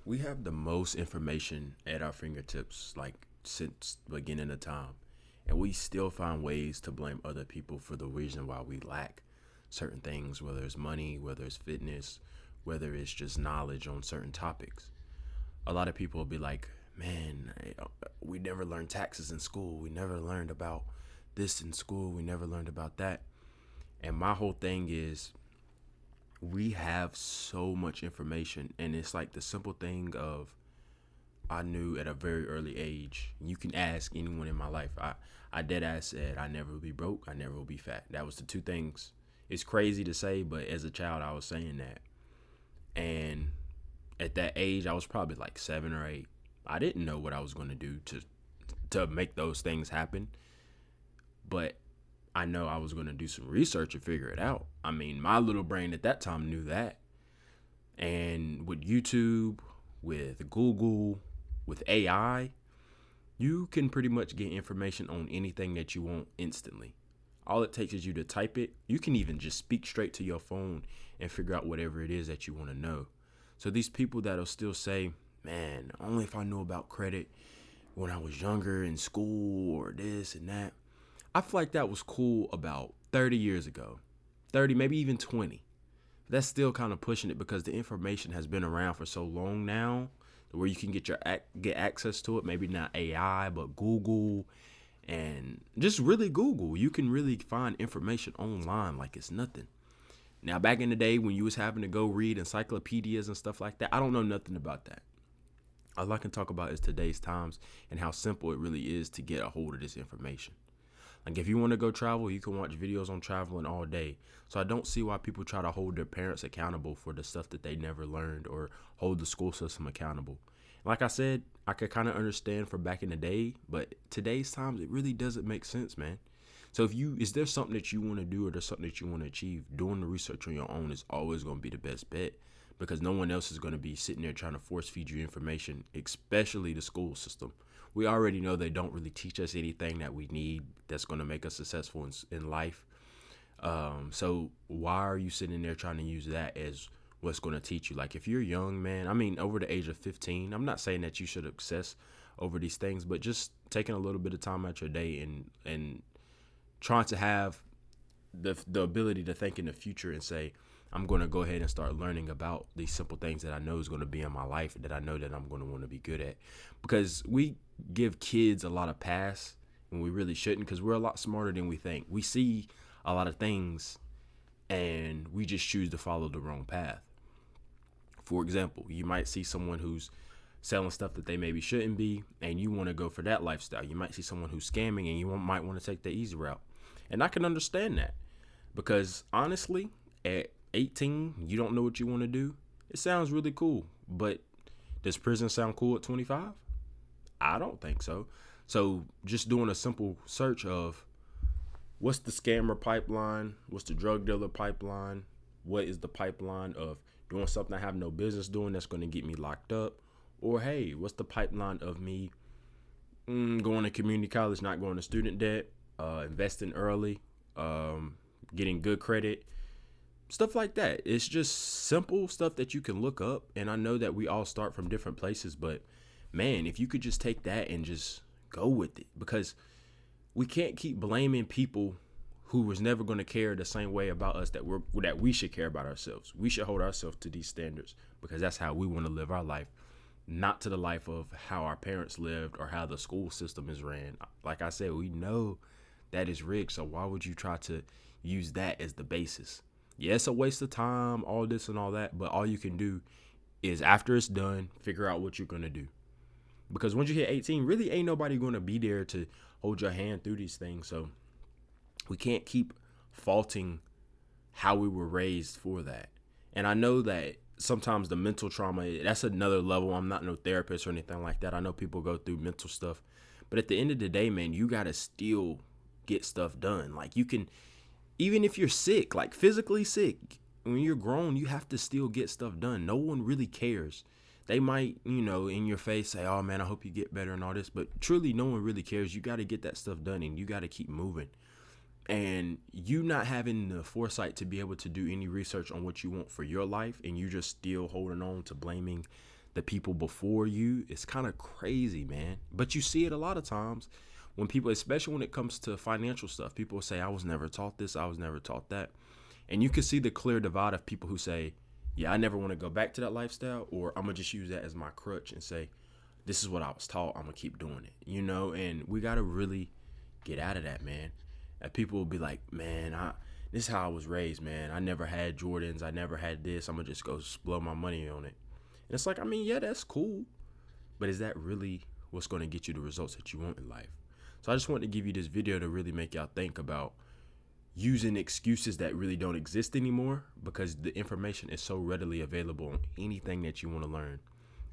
We have the most information at our fingertips, like since the beginning of time, and we still find ways to blame other people for the reason why we lack certain things, whether it's money, whether it's fitness, whether it's just knowledge on certain topics. A lot of people will be like, man, we never learned taxes in school. We never learned about this in school. We never learned about that. And my whole thing is we have so much information, and it's like the simple thing of I knew at a very early age. You can ask anyone in my life. I dead ass said I never will be broke. I never will be fat. That was the two things. It's crazy to say, but as a child, I was saying that. And at that age, I was probably like 7 or 8. I didn't know what I was going to do to make those things happen, but I know I was going to do some research and figure it out. I mean, my little brain at that time knew that. And with YouTube, with Google, with AI, you can pretty much get information on anything that you want instantly. All it takes is you to type it. You can even just speak straight to your phone and figure out whatever it is that you want to know. So these people that'll still say, man, only if I knew about credit when I was younger in school or this and that. I feel like that was cool about 30 years ago. 30, maybe even 20. That's still kind of pushing it because the information has been around for so long now where you can get access to it. Maybe not AI, but Google and just really Google. You can really find information online like it's nothing. Now, back in the day when you was having to go read encyclopedias and stuff like that, I don't know nothing about that. All I can talk about is today's times and how simple it really is to get a hold of this information. Like if you want to go travel, you can watch videos on traveling all day. So I don't see why people try to hold their parents accountable for the stuff that they never learned or hold the school system accountable. Like I said, I could kind of understand for back in the day, but today's times it really doesn't make sense, man. So is there something that you want to do or there's something that you want to achieve, doing the research on your own is always going to be the best bet because no one else is going to be sitting there trying to force feed you information, especially the school system. We already know they don't really teach us anything that we need that's going to make us successful in life. So why are you sitting there trying to use that as what's going to teach you? Like if you're young, man, I mean, over the age of 15, I'm not saying that you should obsess over these things, but just taking a little bit of time out your day and trying to have the ability to think in the future and say, I'm going to go ahead and start learning about these simple things that I know is going to be in my life that I know that I'm going to want to be good at. Because we give kids a lot of pass when we really shouldn't because we're a lot smarter than we think. We see a lot of things and we just choose to follow the wrong path. For example, you might see someone who's selling stuff that they maybe shouldn't be and you want to go for that lifestyle. You might see someone who's scamming and you might want to take the easy route. And I can understand that because honestly, at 18, you don't know what you want to do. It sounds really cool, but does prison sound cool at 25? I don't think so. So just doing a simple search of what's the scammer pipeline, what's the drug dealer pipeline, what is the pipeline of doing something I have no business doing that's going to get me locked up, or hey, what's the pipeline of me going to community college, not going to student debt, investing early, getting good credit, stuff like that. It's just simple stuff that you can look up. And I know that we all start from different places, but man, if you could just take that and just go with it, because we can't keep blaming people who was never going to care the same way about us that we should care about ourselves. We should hold ourselves to these standards because that's how we want to live our life, not to the life of how our parents lived or how the school system is ran. Like I said, we know that is rigged. So why would you try to use that as the basis? Yeah, it's a waste of time, all this and all that, but all you can do is after it's done, figure out what you're going to do. Because once you hit 18, really ain't nobody going to be there to hold your hand through these things. So we can't keep faulting how we were raised for that. And I know that sometimes the mental trauma, that's another level. I'm not no therapist or anything like that. I know people go through mental stuff. But at the end of the day, man, you got to still get stuff done. Like you can, even if you're sick, like physically sick, when you're grown, you have to still get stuff done. No one really cares. They might, in your face say, oh man, I hope you get better and all this. But truly, no one really cares. You got to get that stuff done and you got to keep moving. And you not having the foresight to be able to do any research on what you want for your life and you just still holding on to blaming the people before you. It's kind of crazy, man. But you see it a lot of times when people, especially when it comes to financial stuff, people say, I was never taught this, I was never taught that. And you can see the clear divide of people who say, yeah, I never want to go back to that lifestyle, or I'm going to just use that as my crutch and say, this is what I was taught, I'm going to keep doing it, and we got to really get out of that, man. And people will be like, man, this is how I was raised, man. I never had Jordans, I never had this, I'm going to just go blow my money on it. And it's like, I mean, yeah, that's cool, but is that really what's going to get you the results that you want in life? So I just wanted to give you this video to really make y'all think about using excuses that really don't exist anymore, because the information is so readily available on anything that you want to learn.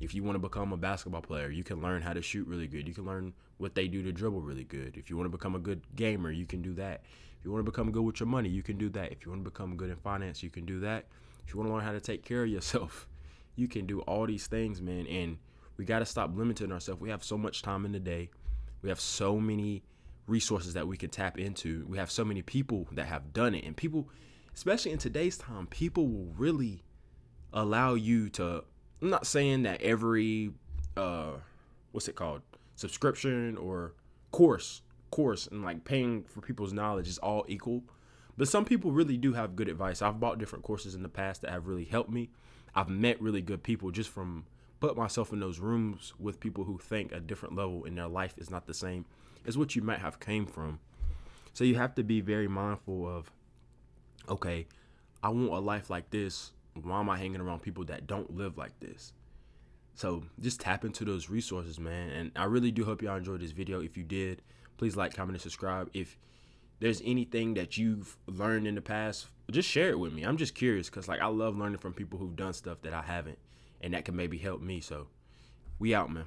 If you want to become a basketball player, you can learn how to shoot really good. You can learn what they do to dribble really good. If you want to become a good gamer, you can do that. If you want to become good with your money, you can do that. If you want to become good in finance, you can do that. If you want to learn how to take care of yourself, you can do all these things, man. And we got to stop limiting ourselves. We have so much time in the day. We have so many resources that we can tap into. We have so many people that have done it. And people, especially in today's time, people will really allow you to, I'm not saying that every, what's it called? Subscription or course and like paying for people's knowledge is all equal. But some people really do have good advice. I've bought different courses in the past that have really helped me. I've met really good people just from put myself in those rooms with people who think a different level and their life is not the same as what you might have came from. So you have to be very mindful of, okay, I want a life like this. Why am I hanging around people that don't live like this? So just tap into those resources, man. And I really do hope y'all enjoyed this video. If you did, please like, comment, and subscribe. If there's anything that you've learned in the past, just share it with me. I'm just curious, because like I love learning from people who've done stuff that I haven't, and that can maybe help me. So we out, man.